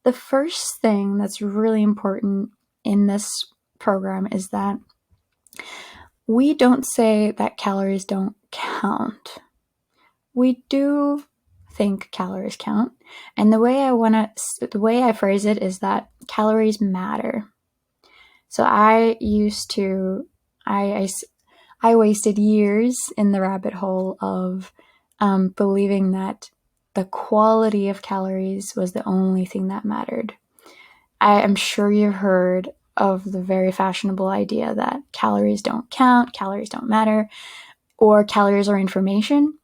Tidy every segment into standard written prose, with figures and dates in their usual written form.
the first thing that's really important in this program is that we don't say that calories don't count. We do think calories count, and the way I phrase it is that calories matter. So I wasted years in the rabbit hole of believing that the quality of calories was the only thing that mattered. I am sure you've heard of the very fashionable idea that calories don't count, calories don't matter, or calories are information.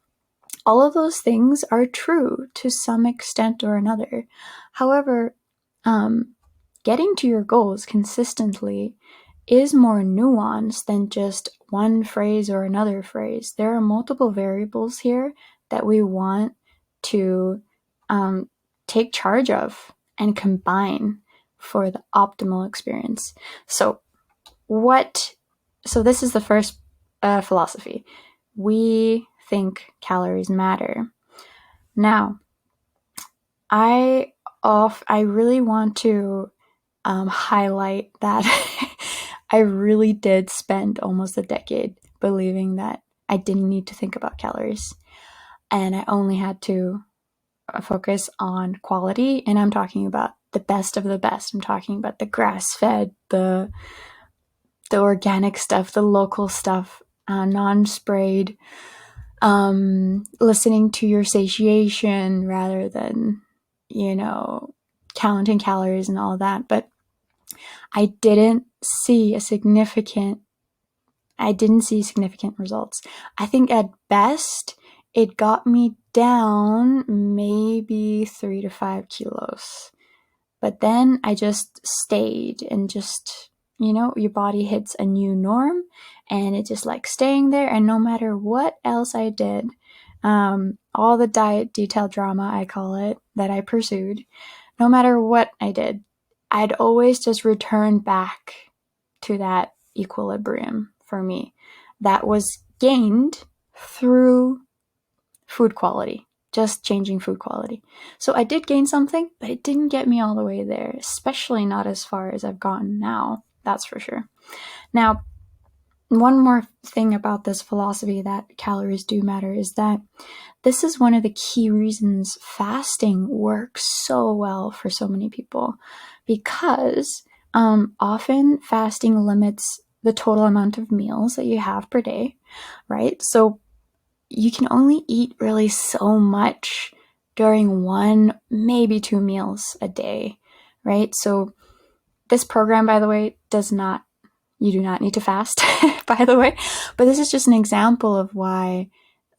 All of those things are true to some extent or another. However, getting to your goals consistently is more nuanced than just one phrase or another phrase. There are multiple variables here that we want to take charge of and combine for the optimal experience. So this is the first philosophy. We think calories matter. Now, I really want to highlight that I really did spend almost a decade believing that I didn't need to think about calories, and I only had to focus on quality. And I'm talking about the best of the best. I'm talking about the grass-fed, the organic stuff, the local stuff, non-sprayed, listening to your satiation rather than, counting calories and all that. But I didn't see significant results. I think at best it got me down maybe 3 to 5 kilos. But then I just stayed and just, your body hits a new norm and it's just like staying there. And no matter what else I did, all the diet detail drama, I call it, that I pursued, no matter what I did, I'd always just return back to that equilibrium for me that was gained through food quality, just changing food quality. So I did gain something, but it didn't get me all the way there, especially not as far as I've gotten now, that's for sure. Now, one more thing about this philosophy that calories do matter is that this is one of the key reasons fasting works so well for so many people, because often fasting limits the total amount of meals that you have per day, right? So you can only eat really so much during 1, maybe 2 meals a day, right? So this program, by the way, you do not need to fast, by the way, but this is just an example of why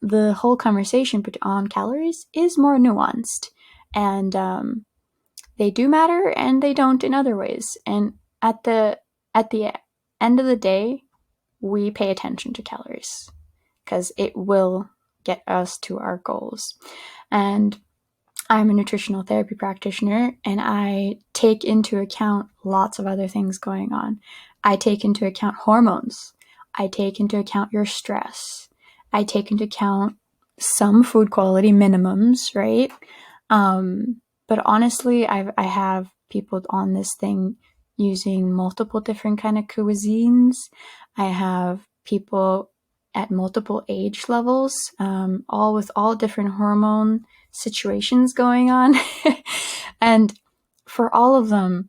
the whole conversation on calories is more nuanced, and they do matter and they don't in other ways. And at the end of the day, we pay attention to calories because it will get us to our goals. And I'm a nutritional therapy practitioner, and I take into account lots of other things going on. I take into account hormones. I take into account your stress. I take into account some food quality minimums, right? But honestly, I have people on this thing using multiple different kind of cuisines. I have people at multiple age levels, all with all different hormone situations going on. And for all of them,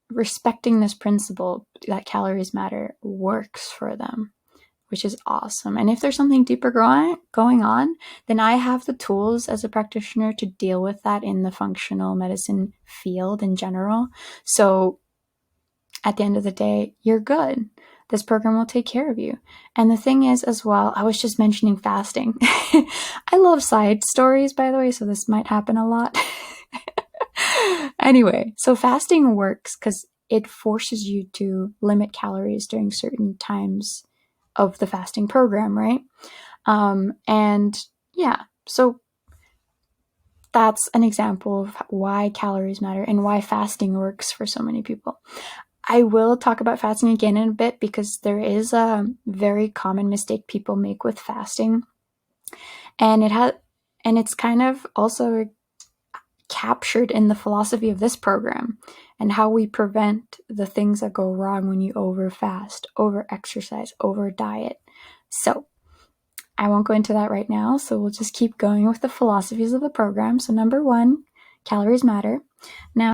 respecting this principle that calories matter works for them, which is awesome. And if there's something deeper going on, then I have the tools as a practitioner to deal with that in the functional medicine field in general. So at the end of the day, you're good. This program will take care of you. And the thing is, as well, I was just mentioning fasting. I love side stories, by the way, so this might happen a lot. Anyway, so fasting works because it forces you to limit calories during certain times of the fasting program, right? And yeah, so that's an example of why calories matter and why fasting works for so many people. I will talk about fasting again in a bit because there is a very common mistake people make with fasting, and it's kind of also captured in the philosophy of this program and how we prevent the things that go wrong when you overfast, over-exercise, over-diet. So I won't go into that right now, so we'll just keep going with the philosophies of the program. So number 1, calories matter. Now,